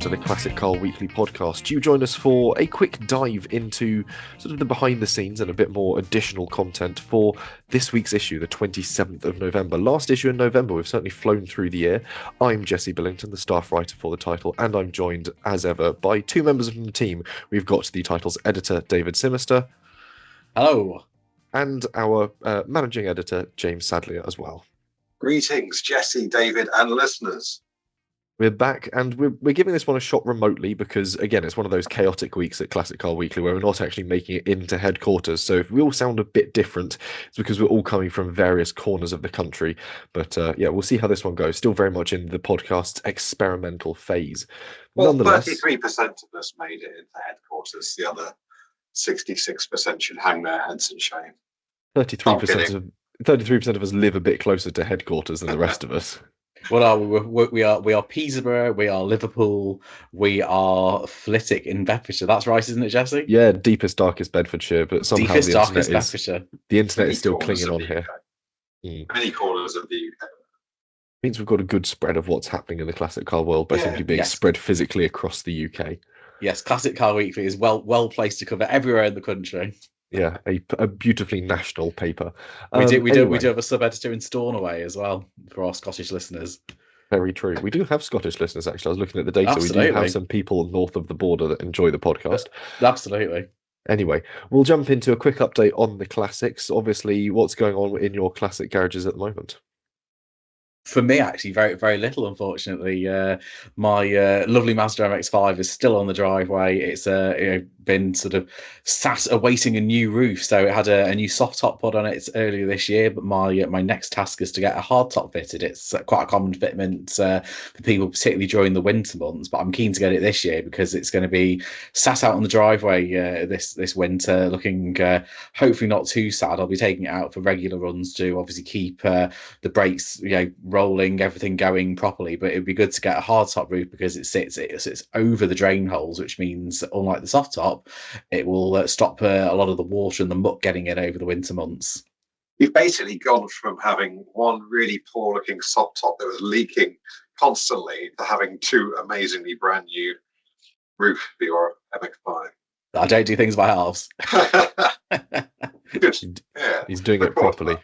to the Classic Car Weekly podcast. You join us for a quick dive into sort of the behind the scenes and a bit more additional content for this week's issue, the 27th of November. Last issue in November, we've certainly flown through the year. I'm Jesse Billington, the staff writer for the title, and I'm joined, as ever, by two members of the team. We've got the title's editor, David Simister. Hello. And our managing editor, James Sadlier, as well. Greetings, Jesse, David, and listeners. We're back, and we're giving this one a shot remotely because, again, it's one of those chaotic weeks at Classic Car Weekly where we're not actually making it into headquarters. So if we all sound a bit different, it's because we're all coming from various corners of the country. But yeah, we'll see how this one goes. Still very much in the podcast's experimental phase. Well, 33% of us made it into headquarters. The other 66% should hang their heads in shame. 33% of us live a bit closer to headquarters than the rest of us. What are we? We are Peterborough, we are Liverpool, we are Flitwick in Bedfordshire. That's right, isn't it, Jesse? Yeah, deepest, darkest Bedfordshire, but somehow the internet is still clinging on here. Many corners of the UK. Means we've got a good spread of what's happening in the classic car world by simply being spread physically across the UK. Yes, Classic Car Weekly is well placed to cover everywhere in the country. Yeah, a beautifully national paper. We do have a sub-editor in Stornoway as well for our Scottish listeners. Very true. We do have Scottish listeners, actually. I was looking at the data. Absolutely. We do have some people north of the border that enjoy the podcast. Absolutely. Anyway, we'll jump into a quick update on the classics. Obviously, what's going on in your classic garages at the moment? For me, actually, very, very little, unfortunately. My lovely Mazda MX-5 is still on the driveway. It's been sort of sat awaiting a new roof. So it had a new soft top put on it earlier this year, but my next task is to get a hard top fitted. It's quite a common fitment for people, particularly during the winter months, but I'm keen to get it this year because it's going to be sat out on the driveway this winter, looking hopefully not too sad. I'll be taking it out for regular runs to obviously keep the brakes, rolling, everything going properly, but it'd be good to get a hard top roof because it sits over the drain holes, which means unlike the soft top, it will stop a lot of the water and the muck getting in over the winter months. You've basically gone from having one really poor looking soft top that was leaking constantly to having two amazingly brand new roof for your MX-5. I don't do things by halves. Good. Yeah, he's doing it properly.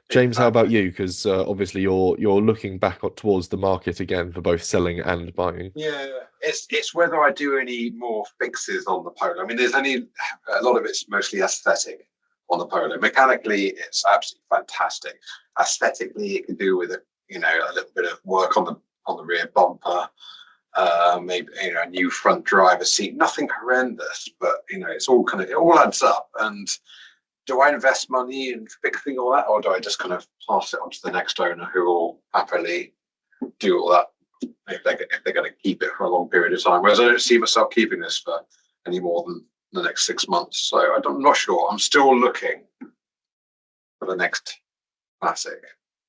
James, how about you? Because obviously you're looking back towards the market again for both selling and buying. Yeah, it's whether I do any more fixes on the Polo. I mean, there's only a lot of it's mostly aesthetic on the Polo. Mechanically, it's absolutely fantastic. Aesthetically, it can do with a little bit of work on the rear bumper, maybe a new front driver's seat. Nothing horrendous, but it's all it all adds up. And do I invest money in fixing all that, or do I just kind of pass it on to the next owner who will happily do all that if they're going to keep it for a long period of time? Whereas I don't see myself keeping this for any more than the next 6 months. So I'm not sure. I'm still looking for the next classic.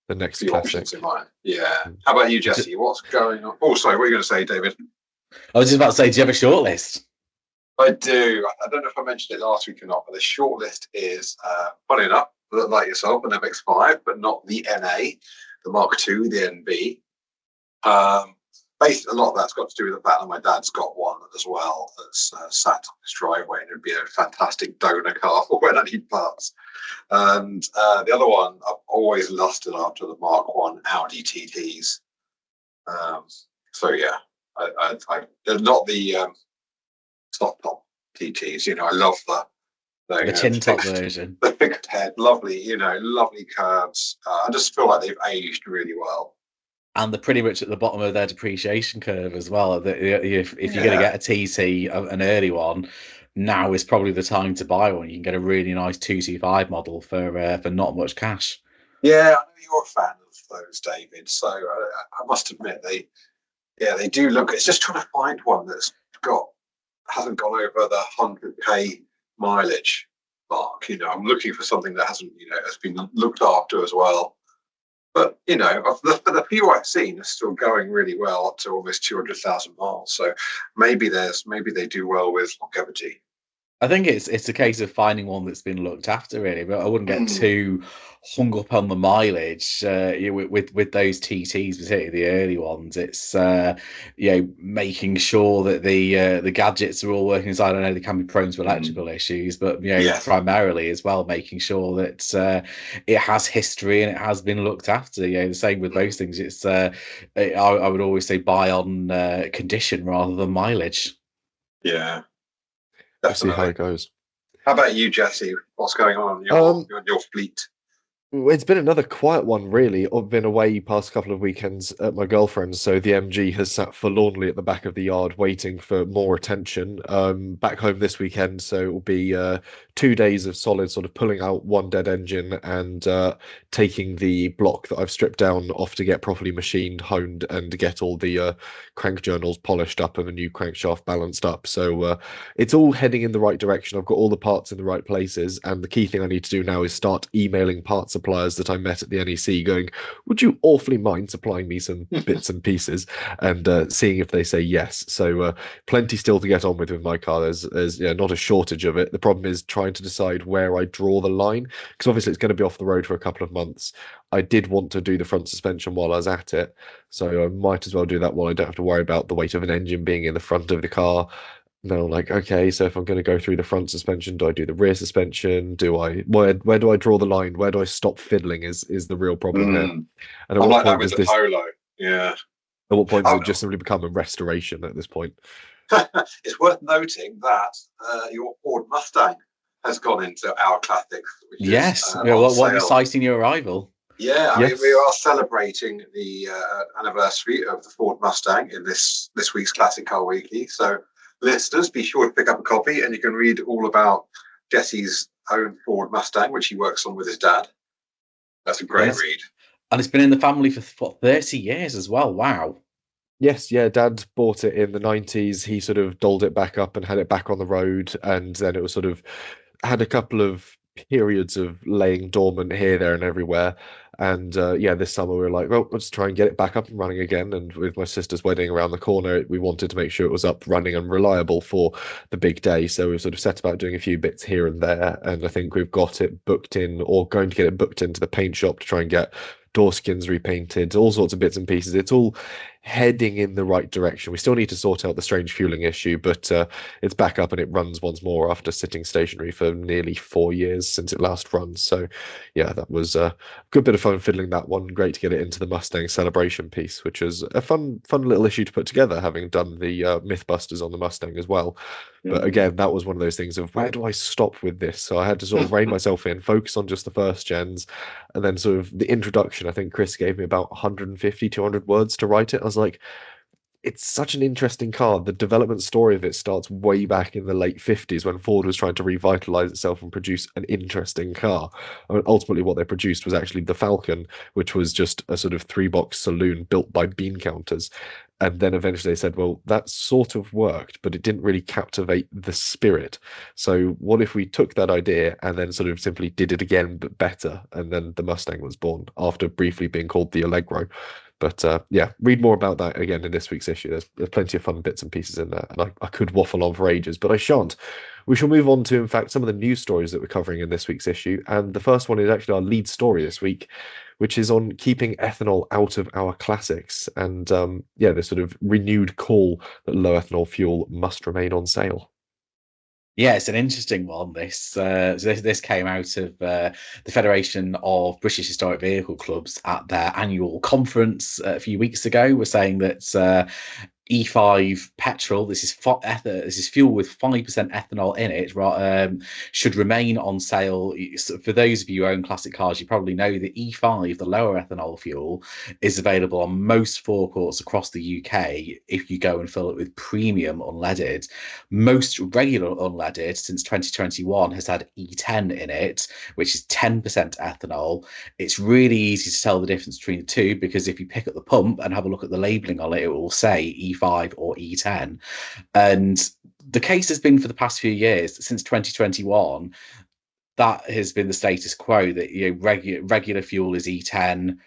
The next classic. In mind. Yeah. How about you, Jesse? What's going on? Oh, sorry. What are you going to say, David? I was just about to say, do you have a shortlist? I do. I don't know if I mentioned it last week or not, but the shortlist is, funny enough, like yourself, an MX-5, but not the NA, the Mark II, the NB. Basically, a lot of that's got to do with the fact that my dad's got one as well that's sat on his driveway, and it'd be a fantastic donor car for when I need parts. And the other one, I've always lusted after the Mark I Audi TTs. So yeah, they're not the soft top TTs. I love the tin top version, the fixed head, lovely, lovely curves. I just feel like they've aged really well, and they're pretty much at the bottom of their depreciation curve as well. If you're going to get a TT, an early one, now is probably the time to buy one. You can get a really nice 225 model for not much cash. Yeah, I know you're a fan of those, David. So I must admit they do look. It's just trying to find one that's hasn't gone over the 100k mileage mark. I'm looking for something that hasn't, has been looked after as well. But the few I've seen are still going really well up to almost 200,000 miles. So maybe they do well with longevity. I think it's a case of finding one that's been looked after, really. But I wouldn't get too hung up on the mileage. With those TTs, particularly the early ones, it's making sure that the gadgets are all working inside. I know they can be prone to electrical issues, but Yes. primarily as well, making sure that it has history and it has been looked after. The same with those things. It's I would always say buy on condition rather than mileage. Yeah, We'll see how definitely. it goes. How about you, Jesse? What's going on in your fleet? It's been another quiet one, really. I've been away past couple of weekends at my girlfriend's, so the MG has sat forlornly at the back of the yard waiting for more attention. Back home this weekend, so it will be 2 days of solid sort of pulling out one dead engine and taking the block that I've stripped down off to get properly machined, honed, and get all the crank journals polished up and the new crankshaft balanced up. So it's all heading in the right direction. I've got all the parts in the right places, and the key thing I need to do now is start emailing parts suppliers that I met at the NEC going, would you awfully mind supplying me some bits and pieces, and seeing if they say yes. So plenty still to get on with my car. There's not a shortage of it. The problem is trying to decide where I draw the line, because obviously it's going to be off the road for a couple of months. I did want to do the front suspension while I was at it, so I might as well do that while I don't have to worry about the weight of an engine being in the front of the car. No, like, okay, so if I'm going to go through the front suspension, do I do the rear suspension? Where do I draw the line? Where do I stop fiddling is the real problem here. And at I'm what like that point with does the this, Polo. Yeah. at what point does Oh, it just simply become a restoration at this point? it's worth noting that your Ford Mustang has gone into our classics, which Yes. is What exciting new arrival. Yeah, I mean, Yes. we are celebrating the anniversary of the Ford Mustang in this week's Classic Car Weekly. So, listeners, be sure to pick up a copy, and you can read all about Jesse's own Ford Mustang, which he works on with his dad. That's a great read. And it's been in the family for 30 years as well. Wow. Yes, yeah, Dad bought it in the 90s. He sort of dolled it back up and had it back on the road, and then it was sort of had a couple of periods of laying dormant here, there, and everywhere. And this summer we were like, well, let's try and get it back up and running again. And with my sister's wedding around the corner, we wanted to make sure it was up, running, and reliable for the big day. So we sort of set about doing a few bits here and there. And I think we've got it booked in, or going to get it booked into the paint shop to try and get door skins repainted, all sorts of bits and pieces. It's all heading in the right direction. We still need to sort out the strange fueling issue, but it's back up and it runs once more after sitting stationary for nearly 4 years since it last runs. So yeah, that was a good bit of fun fiddling that one. Great to get it into the Mustang celebration piece, which was a fun little issue to put together, having done the Mythbusters on the Mustang as well. But again, that was one of those things of, where do I stop with this? So I had to sort of rein myself in, focus on just the first gens, and then sort of the introduction. I think Chris gave me about 150, 200 words to write it. I was like, it's such an interesting car. The development story of it starts way back in the late 50s when Ford was trying to revitalize itself and produce an interesting car. I mean, ultimately, what they produced was actually the Falcon, which was just a sort of three-box saloon built by bean counters. And then eventually they said, well, that sort of worked, but it didn't really captivate the spirit. So what if we took that idea and then sort of simply did it again, but better? And then the Mustang was born after briefly being called the Allegro. But read more about that again in this week's issue. There's plenty of fun bits and pieces in there. And I could waffle on for ages, but I shan't. We shall move on to, in fact, some of the news stories that we're covering in this week's issue. And the first one is actually our lead story this week, which is on keeping ethanol out of our classics. And the sort of renewed call that low ethanol fuel must remain on sale. Yeah, it's an interesting one. This came out of the Federation of British Historic Vehicle Clubs at their annual conference a few weeks ago. We're saying that E5 petrol, this is fuel with 5% ethanol in it, should remain on sale. For those of you who own classic cars, you probably know that E5, the lower ethanol fuel, is available on most forecourts across the UK if you go and fill it with premium unleaded. Most regular unleaded since 2021 has had E10 in it, which is 10% ethanol. It's really easy to tell the difference between the two, because if you pick up the pump and have a look at the labelling on it, it will say E5 or E10. And the case has been for the past few years, since 2021, that has been the status quo, that regular fuel is E10,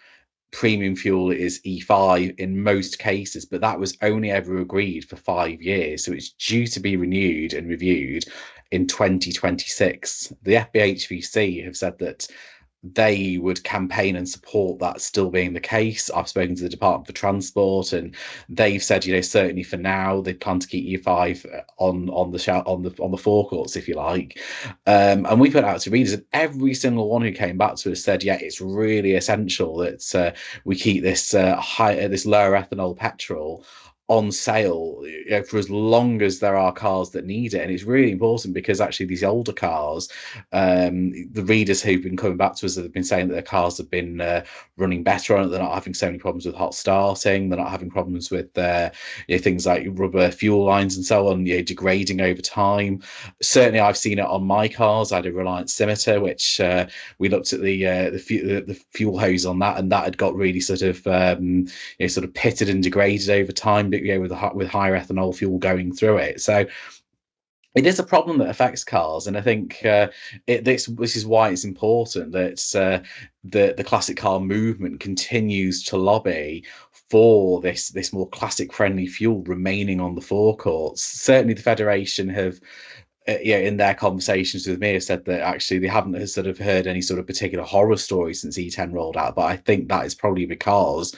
premium fuel is E5 in most cases, but that was only ever agreed for 5 years. So it's due to be renewed and reviewed in 2026. The FBHVC have said that they would campaign and support that still being the case. I've spoken to the Department for Transport, and they've said, certainly for now, they plan to keep E5 on the forecourts, if you like. And we put out to readers, and every single one who came back to us said, yeah, it's really essential that we keep this this lower ethanol petrol on sale for as long as there are cars that need it. And it's really important because actually these older cars, the readers who've been coming back to us have been saying that their cars have been running better on it. They're not having so many problems with hot starting. They're not having problems with things like rubber fuel lines and so on, degrading over time. Certainly I've seen it on my cars. I had a Reliant Scimitar, which we looked at the fuel hose on that, and that had got really sort of pitted and degraded over time, with higher ethanol fuel going through it. So it is a problem that affects cars, and I think this is why it's important that the classic car movement continues to lobby for this more classic friendly fuel remaining on the forecourts. Certainly the Federation have in their conversations with me have said that actually they haven't sort of heard any sort of particular horror stories since E10 rolled out, but I think that is probably because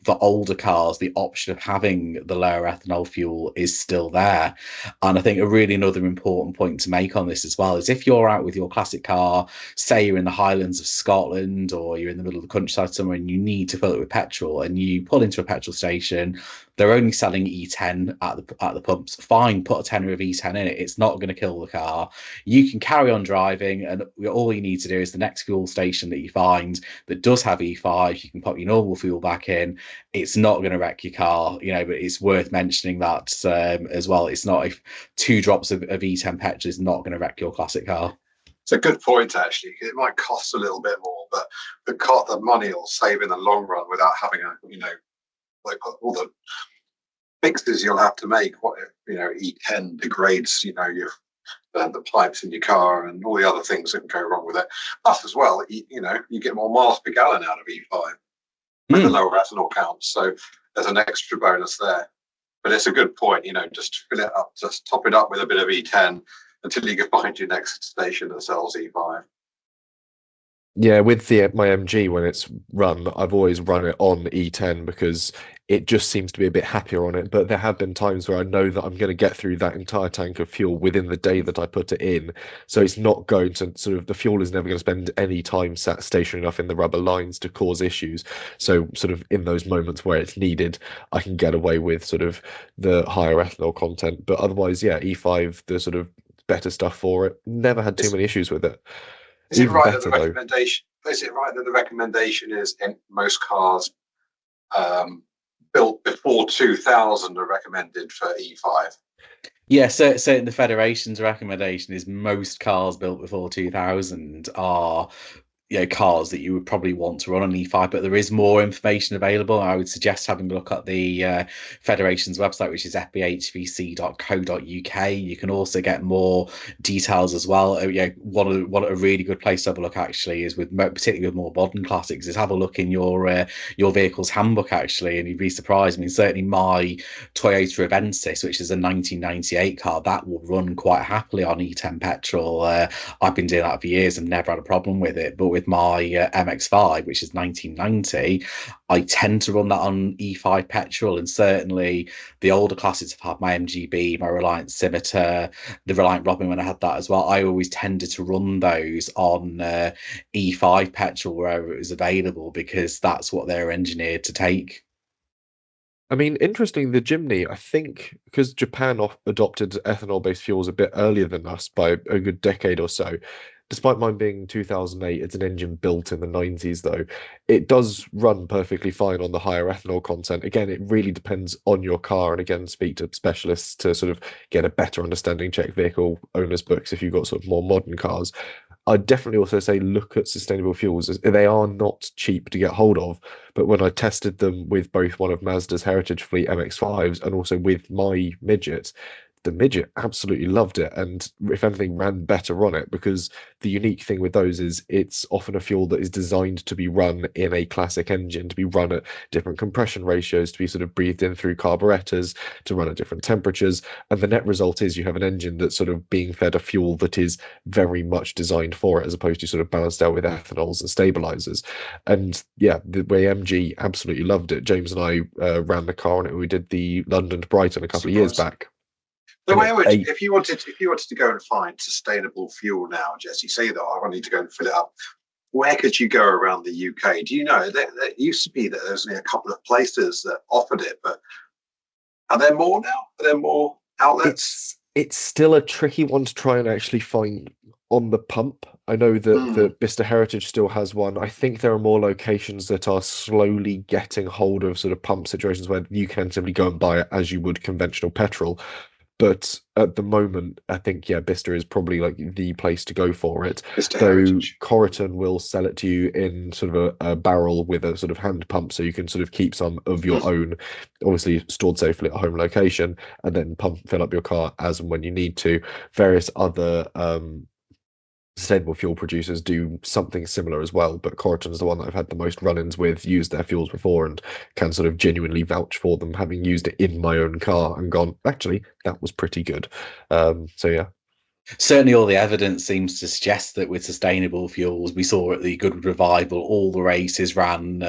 for older cars, the option of having the lower ethanol fuel is still there. And I think another important point to make on this as well is if you're out with your classic car, say you're in the Highlands of Scotland or you're in the middle of the countryside somewhere and you need to fill it with petrol, and you pull into a petrol station, they're only selling E10 at the pumps. Fine, put a tenner of E10 in it. It's not going to kill the car. You can carry on driving, and all you need to do is the next fuel station that you find that does have E5, you can put your normal fuel back in. It's not going to wreck your car, but it's worth mentioning that as well. It's not, if 2 drops of E10 petrol is not going to wreck your classic car. It's a good point, actually. It might cost a little bit more, but the money will save in the long run without having like all the fixes you'll have to make. What if E10 degrades the pipes in your car and all the other things that can go wrong with it. Plus as well, you get more miles per gallon out of E5 with the lower ethanol counts, so there's an extra bonus there. But it's a good point, just fill it up, just top it up with a bit of E10 until you can find your next station that sells E5. Yeah, with my MG, when it's run, I've always run it on E10 because it just seems to be a bit happier on it. But there have been times where I know that I'm going to get through that entire tank of fuel within the day that I put it in. So it's not going to the fuel is never going to spend any time sat stationary enough in the rubber lines to cause issues. So sort of in those moments where it's needed, I can get away with sort of the higher ethanol content. But otherwise, yeah, E5, the sort of better stuff for it, never had too many issues with it. Is it right that the recommendation? Is it right that the recommendation is in most cars built before 2000 are recommended for E5? Yeah, so the Federation's recommendation is most cars built before 2000 are cars that you would probably want to run on E5, but there is more information available. I would suggest having a look at the Federation's website, which is fbhvc.co.uk. You can also get more details as well. One a really good place to have a look actually is particularly with more modern classics, is have a look in your vehicle's handbook actually, and you'd be surprised. I mean, certainly my Toyota Avensis, which is a 1998 car, that will run quite happily on E10 petrol. I've been doing that for years and never had a problem with it. But with my MX-5, which is 1990, I tend to run that on E5 petrol, and certainly the older classes have had my MGB, my Reliant Scimitar, the Reliant Robin when I had that as well. I always tended to run those on E5 petrol wherever it was available because that's what they're engineered to take. I mean, interesting, the Jimny, I think because Japan adopted ethanol-based fuels a bit earlier than us by a good decade or so, despite mine being 2008, it's an engine built in the 90s, though. It does run perfectly fine on the higher ethanol content. Again, it really depends on your car. And again, speak to specialists to sort of get a better understanding, check vehicle owners' books if you've got sort of more modern cars. I'd definitely also say look at sustainable fuels. They are not cheap to get hold of, but when I tested them with both one of Mazda's Heritage Fleet MX-5s and also with my Midget, the midget absolutely loved it, and if anything ran better on it, because the unique thing with those is it's often a fuel that is designed to be run in a classic engine, to be run at different compression ratios, to be sort of breathed in through carburetors, to run at different temperatures, and the net result is you have an engine that's sort of being fed a fuel that is very much designed for it, as opposed to sort of balanced out with ethanols and stabilizers. And yeah, the way MG absolutely loved it. James and I ran the car on it. We did the London to Brighton a couple of years back. The way if you wanted to go and find sustainable fuel now, Jesse, say that I need to go and fill it up, where could you go around the UK? Do you know there used to be that there's only a couple of places that offered it, but are there more now? Are there more outlets? It's still a tricky one to try and actually find on the pump. I know that the Bicester Heritage still has one. I think there are more locations that are slowly getting hold of sort of pump situations where you can simply go and buy it as you would conventional petrol. But at the moment, I think, yeah, Bicester is probably like the place to go for it. Though Corriton will sell it to you in sort of a barrel with a sort of hand pump, so you can sort of keep some of your own, obviously stored safely at a home location, and then fill up your car as and when you need to. Various other sustainable fuel producers do something similar as well, but Corriton's the one that I've had the most run-ins with, used their fuels before, and can sort of genuinely vouch for them, having used it in my own car and gone, actually, that was pretty good. So yeah. Certainly all the evidence seems to suggest that with sustainable fuels, we saw at the Goodwood Revival, all the races ran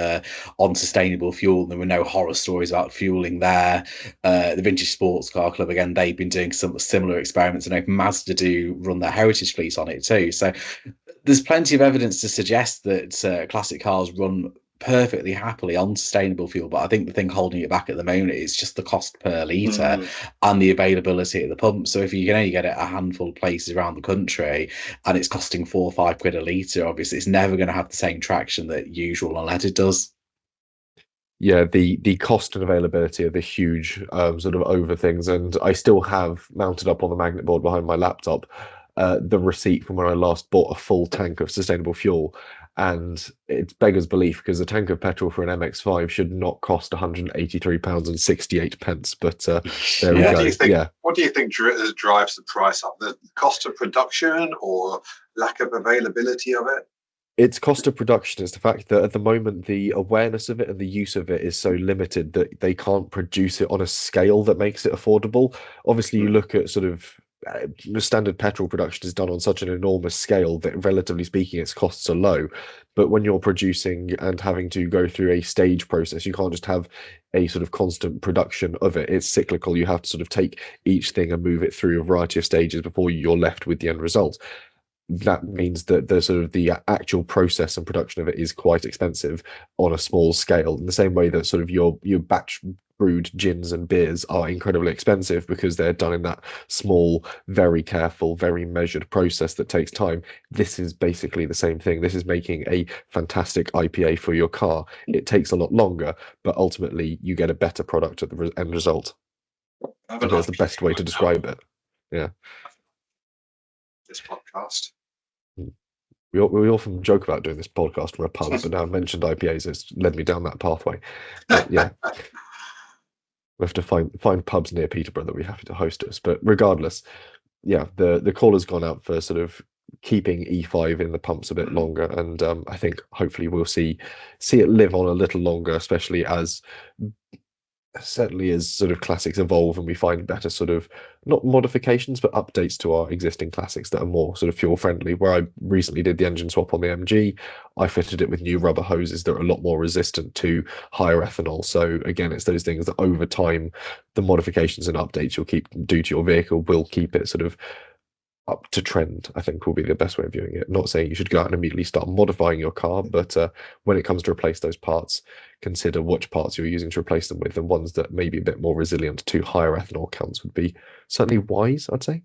on sustainable fuel. There were no horror stories about fueling there. The Vintage Sports Car Club, again, they've been doing some similar experiments. I know Mazda do run their heritage fleet on it too. So there's plenty of evidence to suggest that classic cars run perfectly happily on sustainable fuel, but I think the thing holding it back at the moment is just the cost per litre and the availability at the pump. So if you can only get it a handful of places around the country and it's costing £4 or £5 a litre, obviously it's never going to have the same traction that usual unleaded does. Yeah, the cost and availability are the huge sort of over things, and I still have mounted up on the magnet board behind my laptop the receipt from when I last bought a full tank of sustainable fuel. And it's beggars belief, because a tank of petrol for an MX-5 should not cost £183.68. But there we go. What do you think drives the price up? The cost of production or lack of availability of it? It's cost of production. It's the fact that at the moment the awareness of it and the use of it is so limited that they can't produce it on a scale that makes it affordable. Obviously, you look at sort of the standard petrol production is done on such an enormous scale that, relatively speaking, its costs are low. But when you're producing and having to go through a stage process, you can't just have a sort of constant production of it. It's cyclical. You have to sort of take each thing and move it through a variety of stages before you're left with the end result. That means that the sort of the actual process and production of it is quite expensive on a small scale, in the same way that sort of your batch brewed gins and beers are incredibly expensive because they're done in that small, very careful, very measured process that takes time. This is basically the same thing. This is making a fantastic IPA for your car. It takes a lot longer, but ultimately you get a better product at the end result. I think that's the best way to describe it. Yeah. This podcast. We often joke about doing this podcast from a pub, but now I've mentioned IPAs, it's led me down that pathway. But yeah. We have to find pubs near Peterborough that we're happy to host us. But regardless, yeah, the call has gone out for sort of keeping E5 in the pumps a bit longer, and I think hopefully we'll see it live on a little longer, especially as certainly as sort of classics evolve and we find better sort of, not modifications, but updates to our existing classics that are more sort of fuel friendly. Where I recently did the engine swap on the MG, I fitted it with new rubber hoses that are a lot more resistant to higher ethanol. So again, it's those things that over time, the modifications and updates you'll do to your vehicle will keep it sort of up to trend, I think, will be the best way of viewing it. Not saying you should go out and immediately start modifying your car, but when it comes to replace those parts, consider which parts you're using to replace them with, and ones that may be a bit more resilient to higher ethanol counts would be certainly wise, I'd say.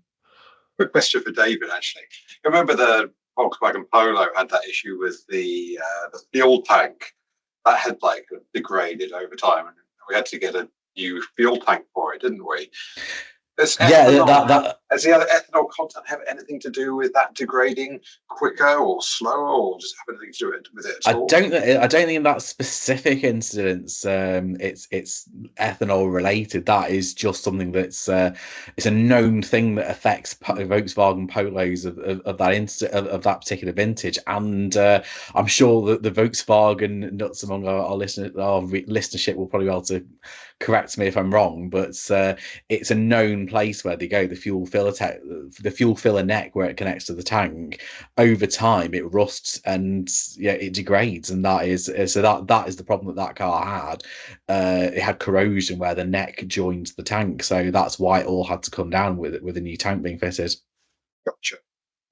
Quick question for David, actually. You remember the Volkswagen Polo had that issue with the fuel tank that had like degraded over time, and we had to get a new fuel tank for it, didn't we? Yeah, that Does the other ethanol content have anything to do with that degrading quicker or slower, or just have anything to do with it at all? I don't think in that specific instance it's ethanol related. That is just something that's it's a known thing that affects Volkswagen Polos of that particular vintage, and I'm sure that the Volkswagen nuts among our listenership will probably be able to correct me if I'm wrong, but it's a known place where they go. The fuel filler neck where it connects to the tank, over time it rusts and it degrades, and that is the problem that car had. It had corrosion where the neck joined the tank, so that's why it all had to come down with a new tank being fitted. Gotcha.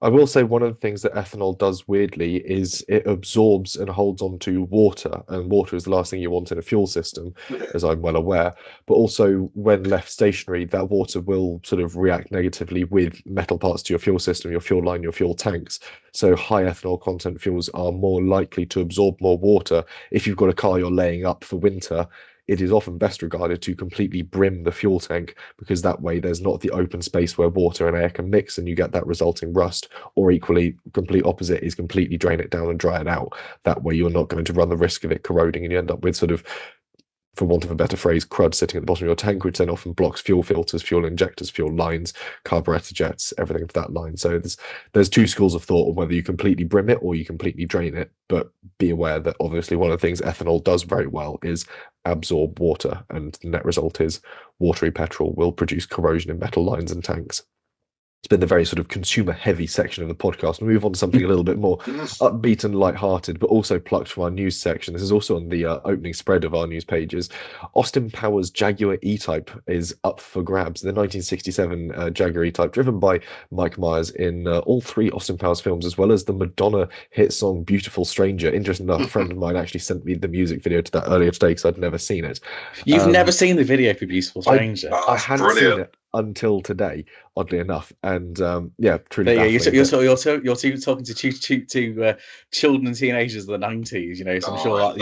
I will say one of the things that ethanol does weirdly is it absorbs and holds on to water, and water is the last thing you want in a fuel system, as I'm well aware. But also, when left stationary, that water will sort of react negatively with metal parts to your fuel system, your fuel line, your fuel tanks. So high ethanol content fuels are more likely to absorb more water. If you've got a car you're laying up for winter, it is often best regarded to completely brim the fuel tank, because that way there's not the open space where water and air can mix and you get that resulting rust. Or equally, complete opposite is completely drain it down and dry it out. That way you're not going to run the risk of it corroding and you end up with sort of, for want of a better phrase, crud sitting at the bottom of your tank, which then often blocks fuel filters, fuel injectors, fuel lines, carburetor jets, everything of that line. So there's two schools of thought on whether you completely brim it or you completely drain it. But be aware that obviously one of the things ethanol does very well is absorb water, and the net result is watery petrol will produce corrosion in metal lines and tanks. It's been the very sort of consumer heavy section of the podcast. We'll move on to something a little bit more upbeat and lighthearted, but also plucked from our news section. This is also on the opening spread of our news pages. Austin Powers Jaguar E-Type is up for grabs. The 1967 Jaguar E-Type, driven by Mike Myers in all three Austin Powers films, as well as the Madonna hit song Beautiful Stranger. Interesting enough, a friend of mine actually sent me the music video to that earlier today because I'd never seen it. You've never seen the video for Beautiful Stranger? I hadn't seen it until today, oddly enough, and truly. Yeah, you're talking to children and teenagers of the 90s, you know. So I'm sure I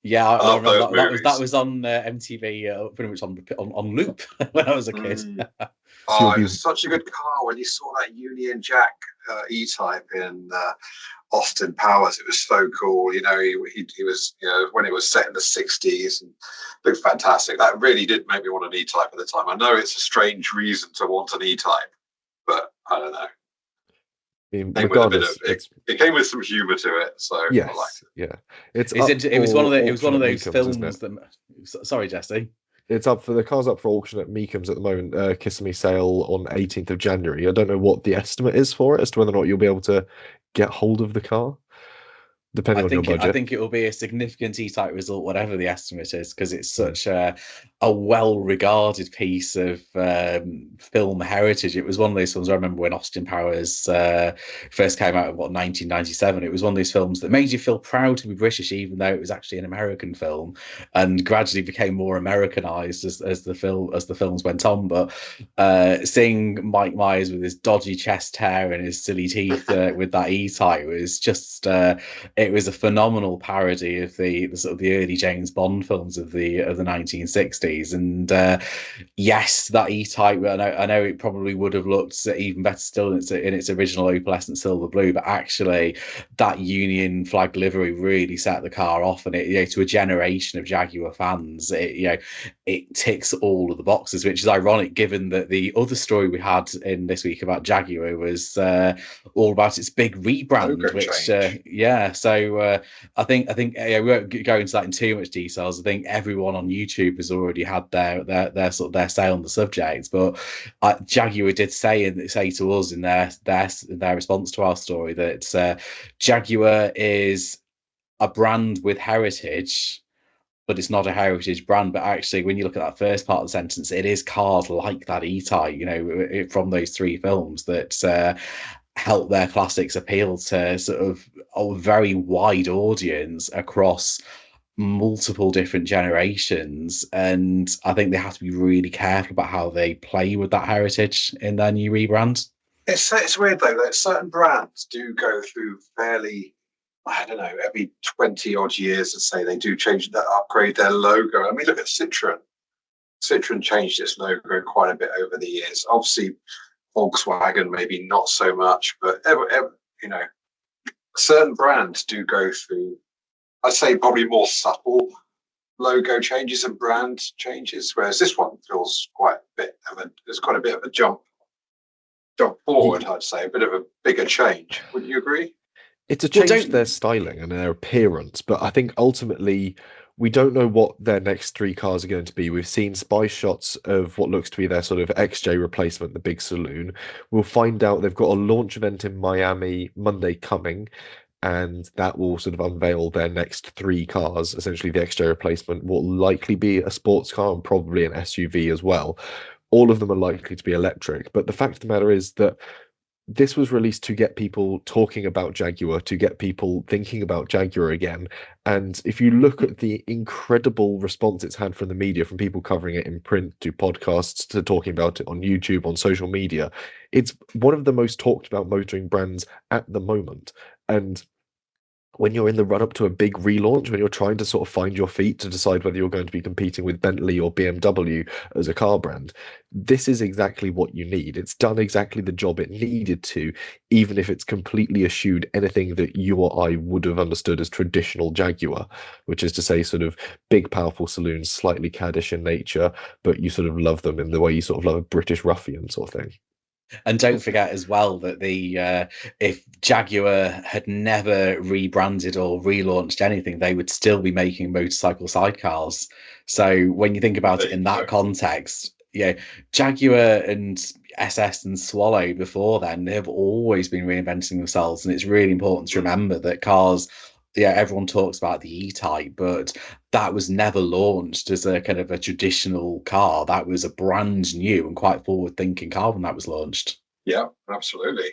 remember that was on MTV, pretty much on loop when I was a kid. It was such a good car when you saw that Union Jack E-Type in Austin Powers. It was so cool. You know, he was, you know, when it was set in the 60s and looked fantastic. That really did make me want an E-Type at the time. I know it's a strange reason to want an E-Type, but I don't know. I mean, regardless, it came with some humour to it, so yes, I liked it. Yeah, it was one of those films that. Sorry, Jesse. It's up for the car's up for auction at Meekham's at the moment. Kissimmee sale on 18th of January. I don't know what the estimate is for it as to whether or not you'll be able to get hold of the car, depending on your budget. I think it will be a significant E-Type result, whatever the estimate is, because it's such a well-regarded piece of film heritage. It was one of those films, I remember when Austin Powers first came out in 1997. It was one of those films that made you feel proud to be British, even though it was actually an American film, and gradually became more Americanized as the films went on. But seeing Mike Myers with his dodgy chest hair and his silly teeth with that E-Type was just it was a phenomenal parody of the sort of the early James Bond films of the 1960s. And yes, that E-Type, I know it probably would have looked even better still in its original opalescent silver blue, but actually that Union flag livery really set the car off, and it, you know, to a generation of Jaguar fans, it ticks all of the boxes, which is ironic given that the other story we had in this week about Jaguar was all about its big rebrand, So I think we won't go into that in too much details. I think everyone on YouTube has already had their sort of their say on the subject, but Jaguar did say to us in their response to our story that Jaguar is a brand with heritage, but it's not a heritage brand. But actually, when you look at that first part of the sentence, it is cars like that E-Type, you know, from those three films that help their classics appeal to sort of a very wide audience across multiple different generations. And I think they have to be really careful about how they play with that heritage in their new rebrand. It's weird though that certain brands do go through fairly, I don't know, every 20 odd years, and say they do change that, upgrade their logo. I mean, look at Citroen. Citroen changed its logo quite a bit over the years. Obviously, Volkswagen maybe not so much, but you know, certain brands do go through, I'd say, probably more subtle logo changes and brand changes, whereas this one feels there's quite a bit of a jump forward. I'd say a bit of a bigger change. Would you agree? It's a change to their styling and their appearance, but I think ultimately we don't know what their next three cars are going to be. We've seen spy shots of what looks to be their sort of XJ replacement, the big saloon. We'll find out they've got a launch event in Miami Monday coming, and that will sort of unveil their next three cars. Essentially, the XJ replacement will likely be a sports car and probably an SUV as well. All of them are likely to be electric, but the fact of the matter is that this was released to get people talking about Jaguar, to get people thinking about Jaguar again. And if you look at the incredible response it's had from the media, from people covering it in print to podcasts to talking about it on YouTube, on social media, it's one of the most talked about motoring brands at the moment. And when you're in the run up to a big relaunch, when you're trying to sort of find your feet to decide whether you're going to be competing with Bentley or BMW as a car brand, this is exactly what you need. It's done exactly the job it needed to, even if it's completely eschewed anything that you or I would have understood as traditional Jaguar, which is to say sort of big, powerful saloons, slightly caddish in nature, but you sort of love them in the way you sort of love a British ruffian sort of thing. And don't forget as well that if Jaguar had never rebranded or relaunched anything, they would still be making motorcycle sidecars. So when you think about it in that context, Jaguar and SS and Swallow before then, they've always been reinventing themselves. And it's really important to remember that cars, everyone talks about the E-Type, but that was never launched as a kind of a traditional car. That was a brand new and quite forward-thinking car when that was launched. Yeah, absolutely.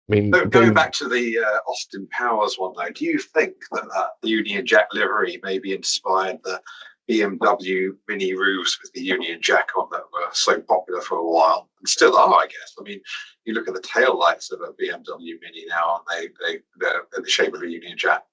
I mean, going back to the Austin Powers one, though, do you think that Union Jack livery maybe inspired the BMW Mini roofs with the Union Jack on that were so popular for a while and still are, I guess? I mean, you look at the tail lights of a BMW Mini now, and they're the shape of a Union Jack.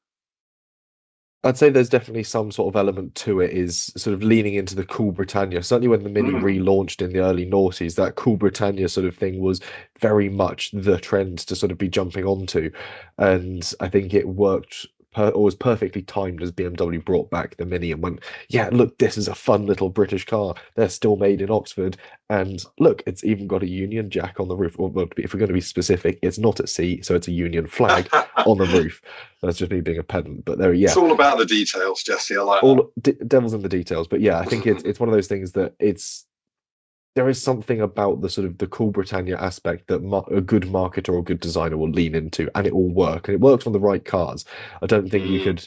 I'd say there's definitely some sort of element to it, is sort of leaning into the Cool Britannia. Certainly when the Mini relaunched in the early noughties, that Cool Britannia sort of thing was very much the trend to sort of be jumping onto. And I think it worked or was perfectly timed as BMW brought back the Mini and went, yeah, look, this is a fun little British car. They're still made in Oxford. And look, it's even got a Union Jack on the roof. Or if we're going to be specific, it's not at sea, so it's a Union flag on the roof. That's just me being a pedant. But it's all about the details, Jesse. I like devil's in the details. But yeah, I think it's one of those things that there is something about the sort of the Cool Britannia aspect that a good marketer or a good designer will lean into, and it will work. And it works on the right cars. I don't think you could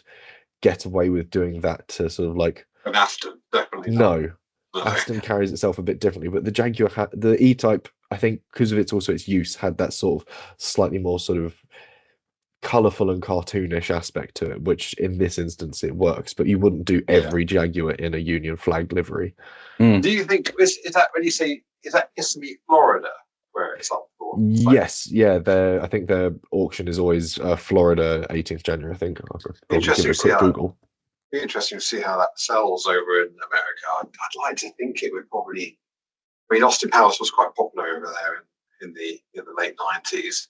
get away with doing that to sort of like an Aston, definitely. No. Aston carries itself a bit differently, but the Jaguar, the E-Type, I think because of its use, had that sort of slightly more sort of colourful and cartoonish aspect to it, which in this instance it works. But you wouldn't do every Jaguar in a Union flag livery. Do you think is that when you say, is that Kissimmee, Florida, where it's up for? Yes, yeah. I think their auction is always Florida, 18th January. I think. Interesting to see Google. Be interesting to see how that sells over in America. I'd like to think it would probably. I mean, Austin Powers was quite popular over there in the late 90s,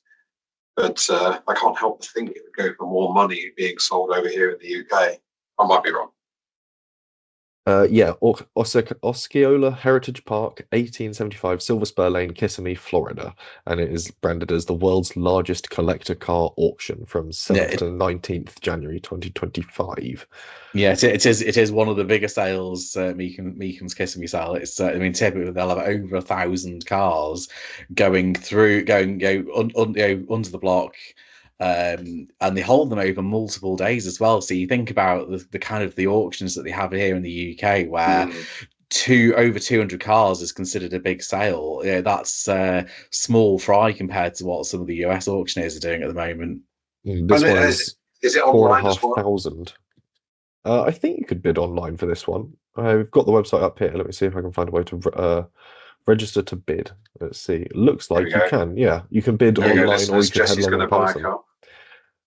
but I can't help but think it would go for more money being sold over here in the UK. I might be wrong. Osceola Heritage Park, 1875, Silver Spur Lane, Kissimmee, Florida, and it is branded as the world's largest collector car auction from 7th to 19th January 2025. Yeah, it is one of the bigger sales Meekham's Kissimmee sale. It's I mean, typically they'll have over 1,000 cars going under the block. And they hold them over multiple days as well. So you think about the kind of the auctions that they have here in the UK, where over 200 cars is considered a big sale. That's small fry compared to what some of the US auctioneers are doing at the moment. This one is it online as well? 4,500. I think you could bid online for this one. I've got the website up here. Let me see if I can find a way to register to bid. Let's see. It looks like you can. Yeah, you can bid online, or you can head along in person.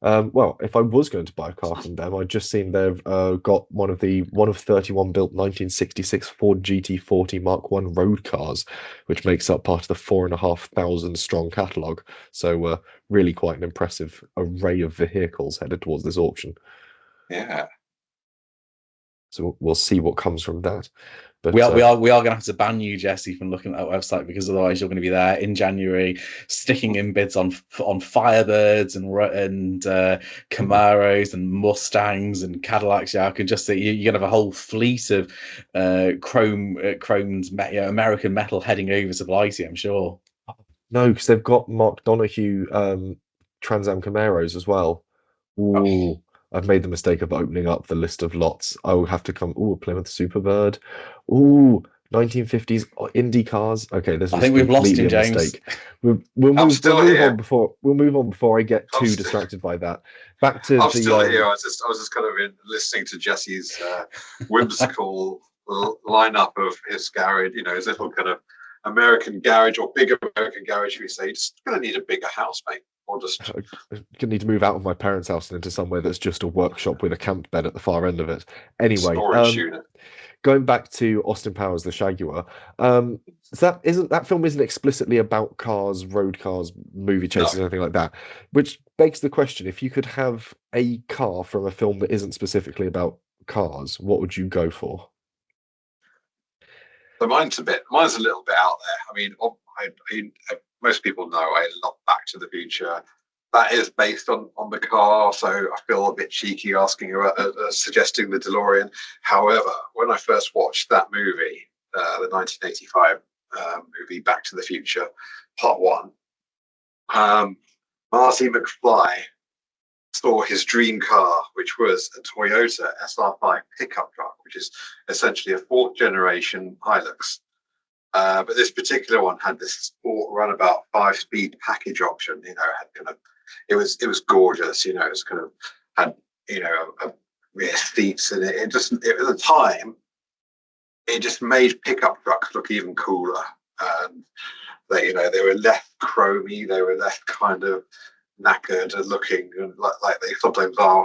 Well, if I was going to buy a car from them, I'd just seen they've got one of 31 built 1966 Ford GT40 Mark I road cars, which makes up part of the 4,500 strong catalogue. So really quite an impressive array of vehicles headed towards this auction. Yeah. So we'll see what comes from that. But we are going to have to ban you, Jesse, from looking at that website, because otherwise you're going to be there in January sticking in bids on Firebirds and Camaros and Mustangs and Cadillacs. Yeah, I can just see you're going to have a whole fleet of chromed American metal heading over to Blighty, I'm sure. No, because they've got Mark Donohue Trans Am Camaros as well. Ooh. I've made the mistake of opening up the list of lots. I will have to come. Ooh, Plymouth Superbird. Ooh, 1950s Indy cars. Okay, this is. I think we've lost him, James. Mistake. We'll move on before I get too distracted by that. Back to I'm still here. I was just kind of listening to Jesse's whimsical lineup of his garage. You know, his little kind of American garage or big American garage. We say, just gonna need a bigger house, mate. Or just I'm gonna need to move out of my parents' house and into somewhere that's just a workshop with a camp bed at the far end of it. Anyway, going back to Austin Powers, the Shaguar. That film isn't explicitly about cars, road cars, movie chases, anything like that. Which begs the question: if you could have a car from a film that isn't specifically about cars, what would you go for? So mine's a little bit out there. I mean, most people know I love Back to the Future. That is based on the car, so I feel a bit cheeky asking about suggesting the DeLorean. However, when I first watched that movie, the 1985 movie Back to the Future, Part 1, Marty McFly saw his dream car, which was a Toyota SR5 pickup truck, which is essentially a fourth generation Hilux. But this particular one had this sport runabout 5-speed package option. You know, had kind of it was gorgeous. You know, it's kind of had rear seats in it. At the time, it just made pickup trucks look even cooler. And they were less chromy. They were less kind of knackered and looking like they sometimes are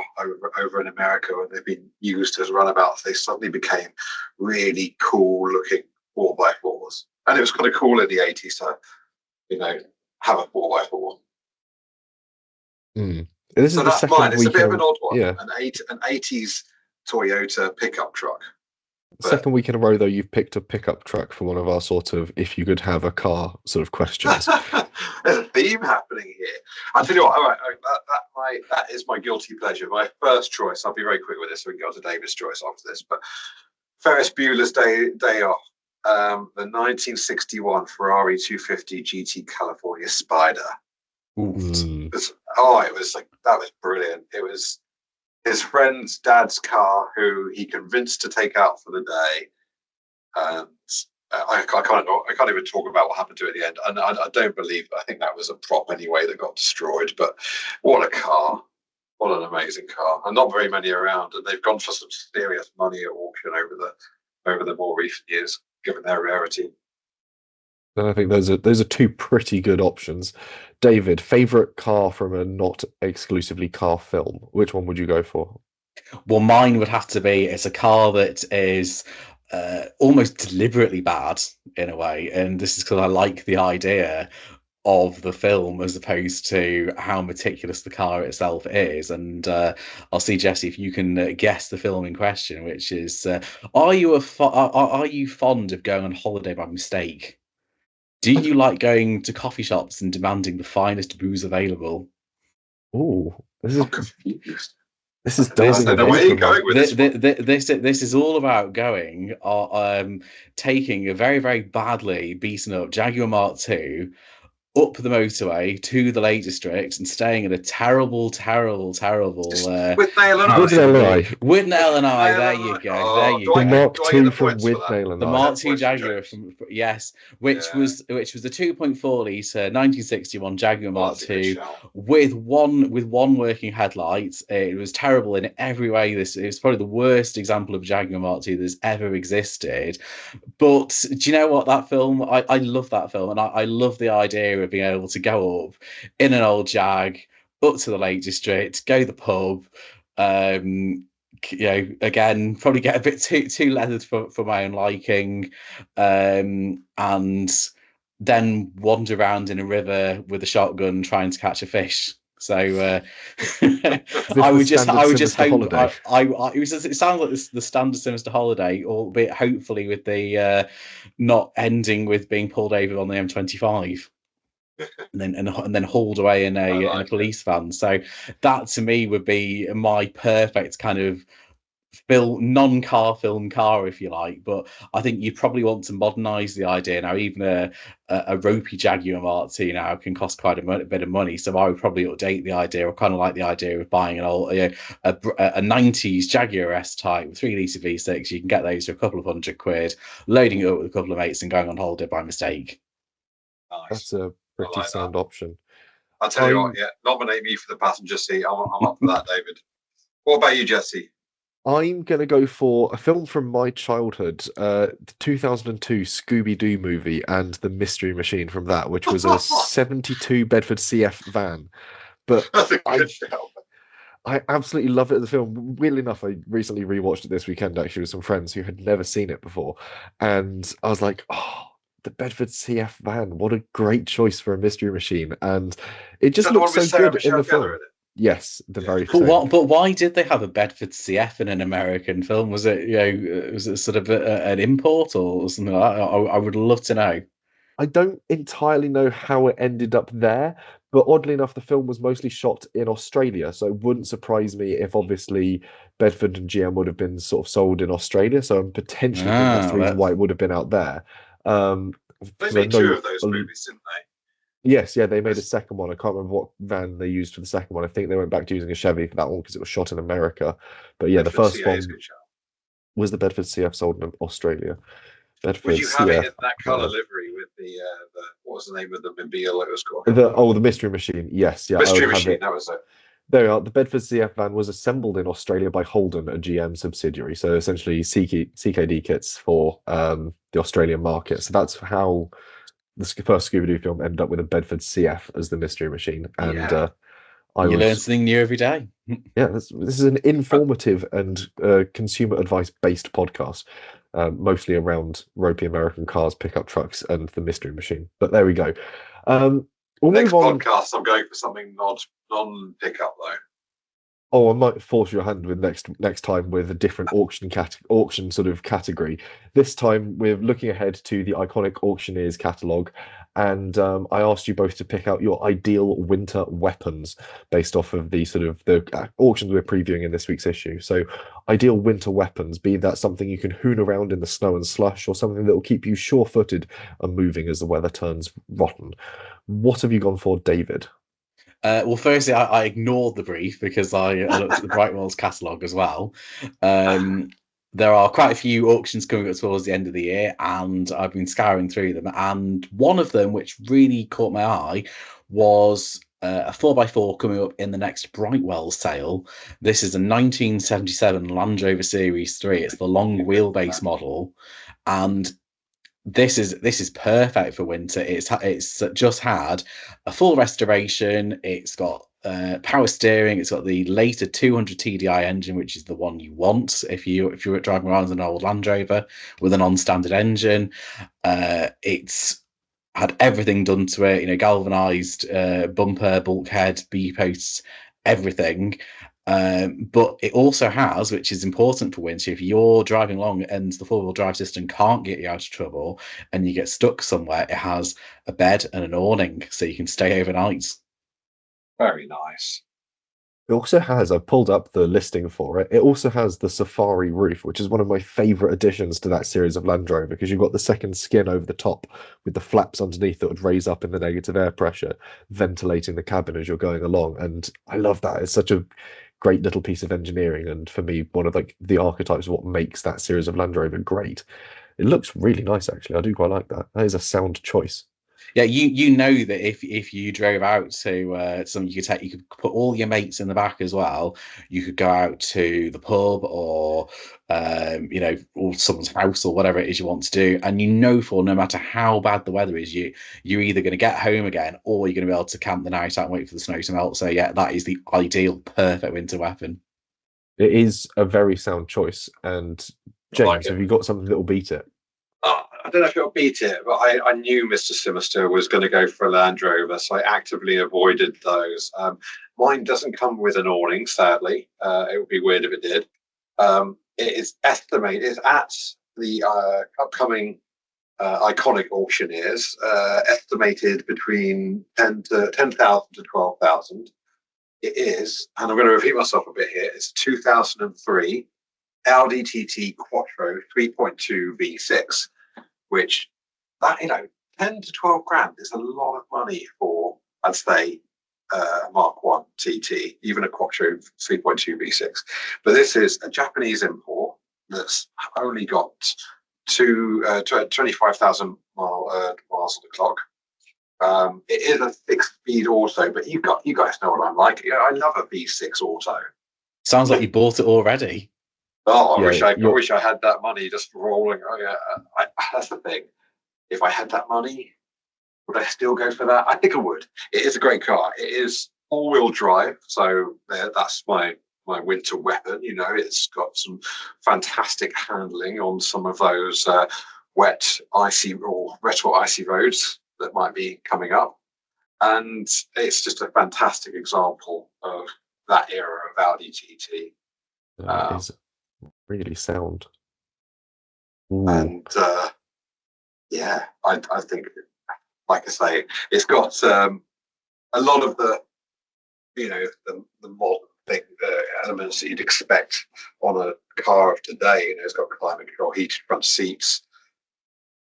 over in America when they've been used as runabouts. They suddenly became really cool looking 4x4s, and it was kind of cool in the 80s to have a 4x4. This is that's mine. It's a bit of an odd one. Yeah, an 80s Toyota pickup truck. Second week in a row, though, you've picked a pickup truck for one of our sort of if you could have a car sort of questions. There's a theme happening here. I'll tell you what, all right, that is my guilty pleasure. My first choice, I'll be very quick with this so we can go to David's choice after this, but Ferris Bueller's Day Off, the 1961 Ferrari 250 GT California Spider. That was brilliant. It was his friend's dad's car, who he convinced to take out for the day, and I can't even talk about what happened to it at the end. And I don't believe. I think that was a prop anyway that got destroyed. But what a car! What an amazing car! And not very many around. And they've gone for some serious money at auction over the more recent years, given their rarity. And I think those are two pretty good options. David, favorite car from a not exclusively car film? Which one would you go for? Well, mine would have to be, it's a car that is almost deliberately bad in a way, and this is because I like the idea of the film as opposed to how meticulous the car itself is. And I'll see, Jesse, if you can guess the film in question, which is are you fond of going on holiday by mistake? Do you like going to coffee shops and demanding the finest booze available? Oh, this is confused. This is This is all about going, taking a very, very badly beaten up Jaguar Mark II up the motorway to the Lake District and staying in a terrible with Nail and I. Widnail and I. There you go. The Mark II from Widnail and I. The Mark II Jaguar which was the 2.4 litre 1961 Jaguar Mark II with one working headlight. It was terrible in every way. It was probably the worst example of Jaguar Mark II that's ever existed. But do you know what? That film, I love that film, and I love the idea of being able to go up in an old Jag, up to the Lake District, go to the pub. Again, probably get a bit too leathered for my own liking, and then wander around in a river with a shotgun trying to catch a fish. So I would just hope it sounds like the standard Sinister holiday, albeit hopefully with the not ending with being pulled over on the M25 and then hauled away in a police van. So that to me would be my perfect kind of non-car film car, if you like. But I think you probably want to modernize the idea now. Even a ropey Jaguar Mark II now can cost quite a bit of money, so I would probably update the idea, or kind of like the idea of buying an old a 90s Jaguar S-Type with 3-litre V6. You can get those for a couple of £100, loading it up with a couple of mates and going on holiday by mistake. Nice. That's a pretty sound option. I'll tell you what, nominate me for the passenger seat. I'm up for that, David. What about you, Jesse? I'm going to go for a film from my childhood, the 2002 Scooby Doo movie and the Mystery Machine from that, which was a 72 Bedford CF van. But That's a good shout. I absolutely love it as a film. Weirdly enough, I recently rewatched it this weekend actually with some friends who had never seen it before. And I was like, oh, the Bedford CF van, what a great choice for a Mystery Machine. And it just looks so good in the film. Yes, the very first. But why did they have a Bedford CF in an American film? Was it sort of an import or something like that? I would love to know. I don't entirely know how it ended up there, but oddly enough, the film was mostly shot in Australia, so it wouldn't surprise me if obviously Bedford and GM would have been sort of sold in Australia. So I'm potentially thinking that's the reason why it would have been out there. They made two of those movies, didn't they? Yes, yeah, they made a second one. I can't remember what van they used for the second one. I think they went back to using a Chevy for that one because it was shot in America. But yeah, the first one was the Bedford CF sold in Australia. Bedford Would you have it in that colour livery with the what was the name of the mobile it was called? The Mystery Machine. Yes, yeah. Mystery Machine, that was it. There we are. The Bedford CF van was assembled in Australia by Holden, a GM subsidiary. So essentially CKD kits for the Australian market. So that's how the first Scooby Doo film ended up with a Bedford CF as the Mystery Machine. And you learn something new every day. Yeah, this is an informative and consumer advice based podcast, mostly around ropey American cars, pickup trucks, and the Mystery Machine. But there we go. Next podcast, I'm going for something non-pickup though. Oh, I might force your hand with next time with a different auction sort of category. This time we're looking ahead to the Iconic Auctioneers catalogue, and I asked you both to pick out your ideal winter weapons based off of the sort of the auctions we're previewing in this week's issue. So, ideal winter weapons, be that something you can hoon around in the snow and slush, or something that will keep you sure-footed and moving as the weather turns rotten. What have you gone for, David? Well, firstly, I ignored the brief because I looked at the Brightwells catalogue as well. There are quite a few auctions coming up towards the end of the year, and I've been scouring through them. And one of them, which really caught my eye, was a 4x4 coming up in the next Brightwells sale. This is a 1977 Land Rover Series 3. It's the long wheelbase model, and this is perfect for winter. It's just had a full restoration. It's got power steering. It's got the later 200 TDI engine, which is the one you want if you're driving around an old Land Rover with a non-standard engine. It's had everything done to it. Galvanized bumper, bulkhead, B posts, everything. But it also has, which is important for winter, if you're driving along and the four-wheel drive system can't get you out of trouble and you get stuck somewhere, it has a bed and an awning so you can stay overnight. Very nice. It also has, I pulled up the listing for it, it also has the Safari roof, which is one of my favourite additions to that series of Land Rover, because you've got the second skin over the top with the flaps underneath that would raise up in the negative air pressure, ventilating the cabin as you're going along. And I love that. It's such a great little piece of engineering, and for me, one of the archetypes of what makes that series of Land Rover great. It looks really nice, actually. I do quite like that. That is a sound choice. Yeah, you know that if you drove out to something you could put all your mates in the back as well. You could go out to the pub or or someone's house or whatever it is you want to do, and for no matter how bad the weather is, you're either going to get home again or you're going to be able to camp the night out and wait for the snow to melt. So yeah, that is the ideal, perfect winter weapon. It is a very sound choice. And James, have you got something that will beat it? I don't know if it'll beat it, but I knew Mr. Sinister was going to go for a Land Rover, so I actively avoided those. Mine doesn't come with an awning, sadly. It would be weird if it did. It is estimated, it's at the upcoming Iconic Auctioneers, estimated between 10,000 to 12,000. It is, and I'm going to repeat myself a bit here, it's 2003 Audi TT Quattro 3.2 V6. Which, 10 to 12 grand is a lot of money for, I'd say, Mark 1 TT, even a Quattro 3.2 V6. But this is a Japanese import that's only got 25,000 miles on the clock. It is a 6-speed auto, but you guys know what I'm like. I love a V6 auto. Sounds like you bought it already. Oh, I wish I had that money just rolling. Oh yeah, that's the thing. If I had that money, would I still go for that? I think I would. It is a great car. It is all-wheel drive, so that's my winter weapon. It's got some fantastic handling on some of those wet, icy roads that might be coming up, and it's just a fantastic example of that era of Audi TT. Is really sound. And I think, like I say, it's got a lot of the modern thing elements that you'd expect on a car of today. It's got climate control, heated front seats,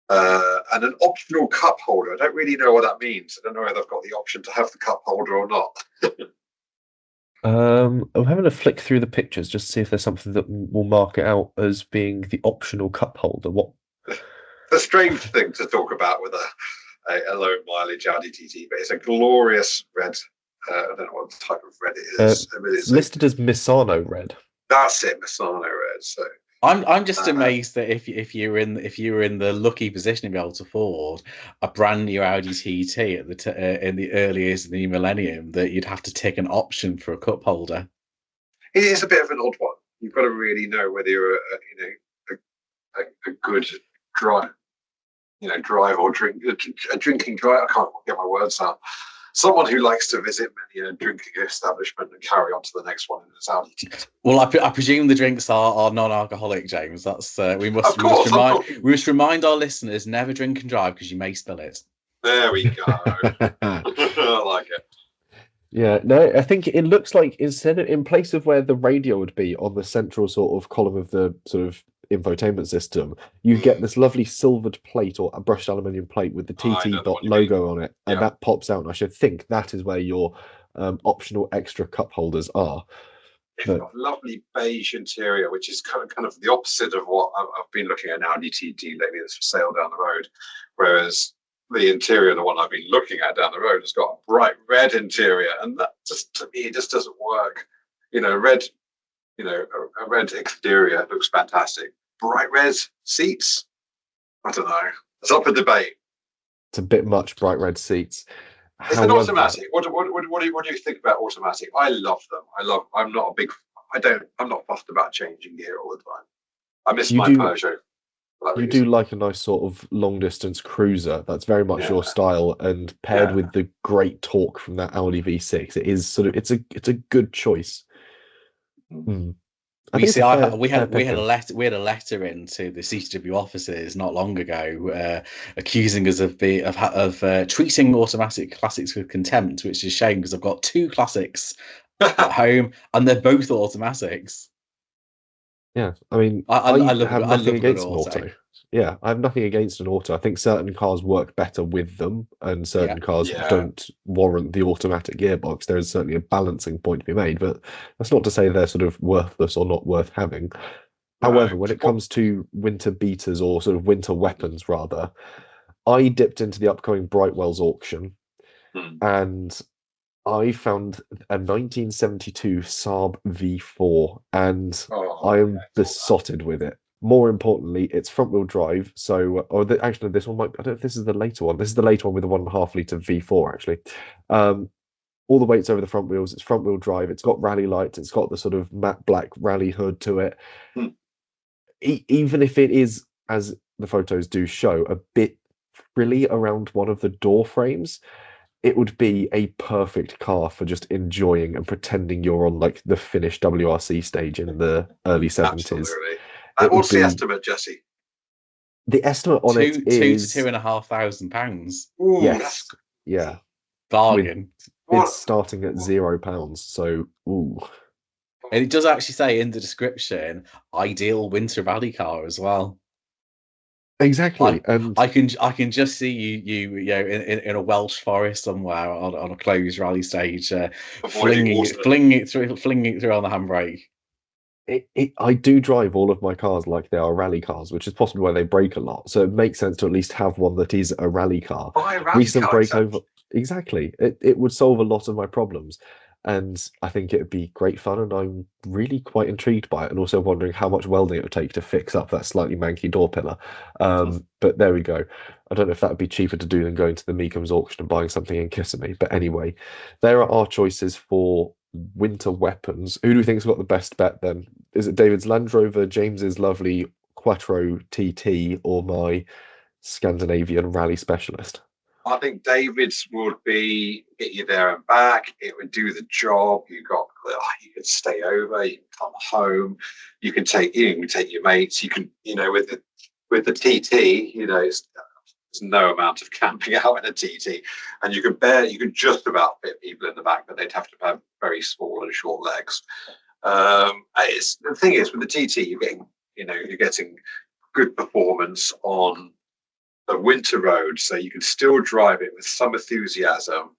and an optional cup holder. I don't really know what that means. I don't know whether I've got the option to have the cup holder or not. I'm having a flick through the pictures just to see if there's something that will mark it out as being the optional cup holder. What? A strange thing to talk about with a low mileage Audi TT, but it's a glorious red. I don't know what type of red it is. It's listed as Misano red. That's it, Misano red. So I'm just amazed that if you were in the lucky position to be able to afford a brand new Audi TT in the early years of the new millennium, that you'd have to take an option for a cup holder. It is a bit of an odd one. You've got to really know whether you're a good drive or a drinking driver. I can't get my words out. Someone who likes to visit many a drinking establishment and carry on to the next one in his Audi TT. Well, I presume the drinks are non-alcoholic, James. That's we must remind our listeners, never drink and drive because you may spill it. There we go. I like it. Yeah, no, I think it looks like in place of where the radio would be on the central sort of column of the sort of infotainment system, you get this lovely silvered plate or a brushed aluminium plate with the TT logo on it, and that pops out. And I should think that is where your optional extra cup holders are. It's got a lovely beige interior, which is kind of the opposite of what I've been looking at an Audi TT lately that's for sale down the road. Whereas the interior, the one I've been looking at down the road, has got a bright red interior, and that just, to me, it just doesn't work. Red, a red exterior looks fantastic. Bright red seats, I don't know. It's up for debate. It's a bit much bright red seats. It's an automatic. What do you think about automatic? I love them. I'm not fussed about changing gear all the time. I miss my Peugeot. You do like a nice sort of long distance cruiser. That's very much your style, and paired with the great torque from that Audi V6, it is it's a good choice. Mm. We had a letter into the CTW offices not long ago, accusing us of treating automatic classics with contempt, which is a shame because I've got two classics at home and they're both automatics. Yeah, I mean, I have nothing against an auto. Yeah, I have nothing against an auto. I think certain cars work better with them, and certain cars don't warrant the automatic gearbox. There is certainly a balancing point to be made, but that's not to say they're sort of worthless or not worth having. However, when it comes to winter beaters or sort of winter weapons, rather, I dipped into the upcoming Brightwells auction Hmm. and I found a 1972 Saab V4, and I am besotted with it. More importantly, it's front-wheel drive. So, actually, this one might. I don't know if this is the later one. This is the later one with the 1.5 liter V4, actually. All the weight's over the front wheels. It's front-wheel drive. It's got rally lights. It's got the sort of matte black rally hood to it. Hmm. Even if it is, as the photos do show, a bit frilly around one of the door frames, it would be a perfect car for just enjoying and pretending you're on like the Finnish WRC stage in the early 70s. Absolutely. It would What's the be- estimate, Jesse? The estimate on it Two is to £2,500. Ooh, yes, yeah, Bargain. it's starting at £0. So, ooh, And it does actually say in the description, ideal winter rally car as well. exactly. And I can just see you know in a Welsh forest somewhere on a closed rally stage, flinging it through on the handbrake. I do drive all of my cars like they are rally cars, which is possibly why they break a lot. So it makes sense to at least have one that is a rally car. Buy a rally Recent car, breakover, exactly. It would solve a lot of my problems, and I think it would be great fun. And I'm really quite intrigued by it, and also wondering how much welding it would take to fix up that slightly manky door pillar. But there we go. I don't know if that would be cheaper to do than going to the Meekham's auction and buying something in Kissimmee. But anyway, there are our choices for winter weapons. Who do you think's got the best bet then? Is it David's Land Rover, James's lovely Quattro TT, or my Scandinavian rally specialist? I think David's would be get you there and back. It would do the job. You could stay over. You can come home. You can take your mates. You can with the TT. There's no amount of camping out in a TT, and you can just about fit people in the back, but they'd have to have very small and short legs. The thing is with the TT, you're getting good performance on the winter road, so you can still drive it with some enthusiasm,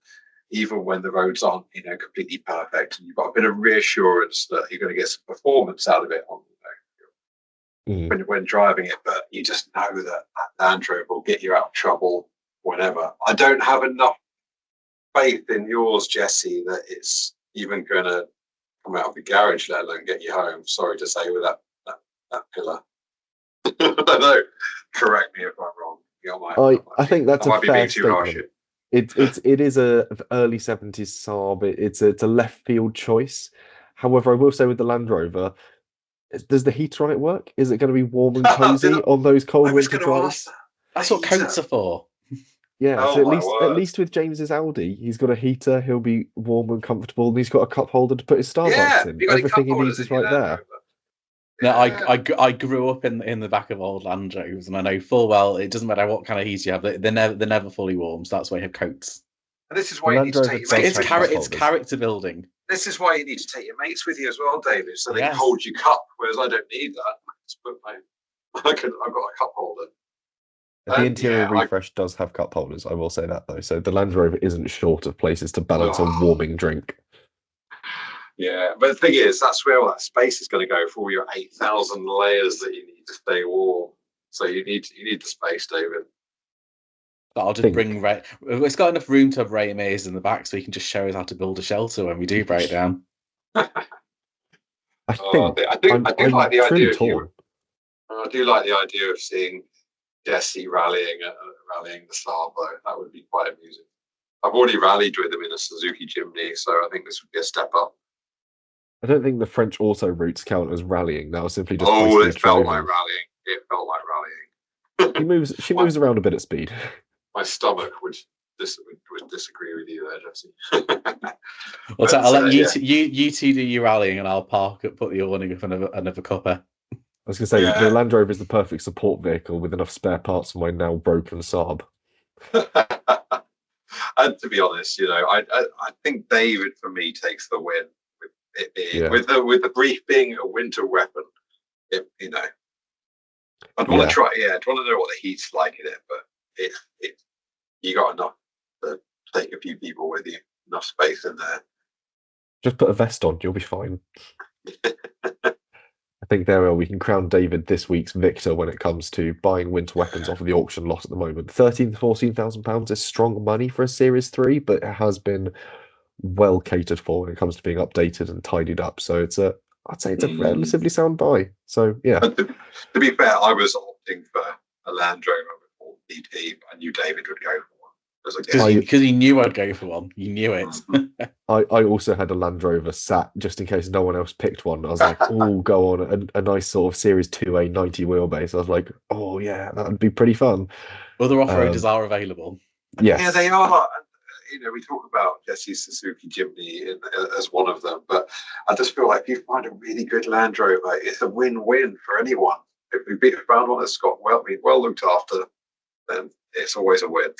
even when the roads aren't completely perfect, and you've got a bit of reassurance that you're going to get some performance out of it on when driving it. But you just know that Land Rover will get you out of trouble whenever. I don't have enough faith in yours, Jesse, that it's even going to come out of the garage, let alone get you home. Sorry to say, with that pillar. I don't know. Correct me if I'm wrong. I think that's a fair statement. It is a early 70s Saab. It's a left field choice. However, I will say with the Land Rover, does the heater on it work? Is it going to be warm and cozy on those cold winter drives? That's what coats are for. Yeah, so at least with James's Audi, he's got a heater. He'll be warm and comfortable, and he's got a cup holder to put his Starbucks in. Everything he needs is right there. No, I grew up in the back of old Land Rovers, and I know full well it doesn't matter what kind of heat you have; they're never fully warm. So that's why you have coats. And this is why you need to take your mates. It's character building. This is why you need to take your mates with you as well, David, so they can hold your cup. Whereas I don't need that. I've got a cup holder. The interior refresh does have cup holders. I will say that though. So the Land Rover isn't short of places to balance a warming drink. Yeah, but the thing is, that's where all that space is going to go for all your 8,000 layers that you need to stay warm. So you need the space, David. But I'll just bring Ray. It's got enough room to have Ray Mays in the back, so he can just show us how to build a shelter when we do break down. I do like the idea of seeing Jesse rallying the Saab, though. That would be quite amusing. I've already rallied with him in a Suzuki Jimny, so I think this would be a step up. I don't think the French auto routes count as rallying. That was simply just. It felt like rallying. It felt like rallying. She moves around a bit at speed. My stomach would disagree with you there, Jesse. I'll let you two do your rallying, and I'll put the awning up another cuppa. I was going to say, the Land Rover is the perfect support vehicle with enough spare parts for my now broken Saab. And to be honest, I think David for me takes the win with it being with the brief being a winter weapon. I'd want to try. Yeah, I'd want to know what the heat's like in it, but you got enough to take a few people with you, enough space in there. Just put a vest on, you'll be fine. I think there we can crown David this week's victor when it comes to buying winter weapons off of the auction lot at the moment. £13,000 to £14,000 is strong money for a Series 3, but it has been well catered for when it comes to being updated and tidied up. So I'd say it's a relatively sound buy. So yeah. To be fair, I was opting for a Land Rover before PT, but I knew David would go for one. Because he knew I'd go for one. You knew it. I also had a Land Rover sat just in case no one else picked one. I was like, oh, go on a nice sort of Series 2A 90 wheelbase. I was like, oh yeah, that would be pretty fun. Other off-roaders are available. Yes. Yeah, they are. We talk about Jesse's Suzuki Jimny as one of them, but I just feel like if you find a really good Land Rover, it's a win-win for anyone. If we found one that's got well looked after, then it's always a win.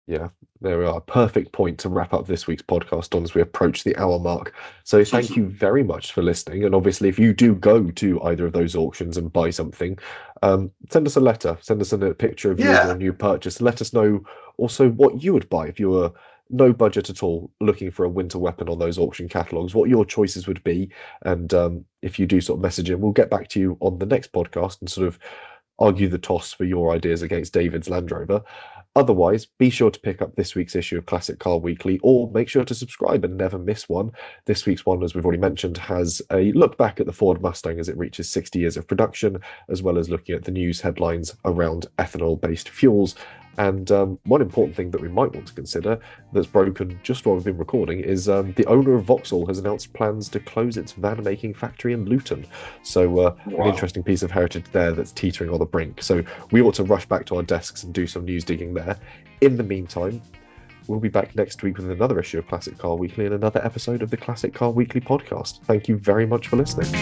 Yeah, there we are. Perfect point to wrap up this week's podcast on as we approach the hour mark. So thank you very much for listening. And obviously, if you do go to either of those auctions and buy something, send us a letter. Send us a picture of your new purchase. Let us know also what you would buy if you were no budget at all looking for a winter weapon on those auction catalogues, what your choices would be. And if you do sort of message in, we'll get back to you on the next podcast and sort of argue the toss for your ideas against David's Land Rover. Otherwise, be sure to pick up this week's issue of Classic Car Weekly, or make sure to subscribe and never miss one. This week's one, as we've already mentioned, has a look back at the Ford Mustang as it reaches 60 years of production, as well as looking at the news headlines around ethanol-based fuels. And one important thing that we might want to consider that's broken just while we've been recording is the owner of Vauxhall has announced plans to close its van-making factory in Luton. So an interesting piece of heritage there that's teetering on the brink. So we ought to rush back to our desks and do some news digging there. In the meantime, we'll be back next week with another issue of Classic Car Weekly and another episode of the Classic Car Weekly podcast. Thank you very much for listening.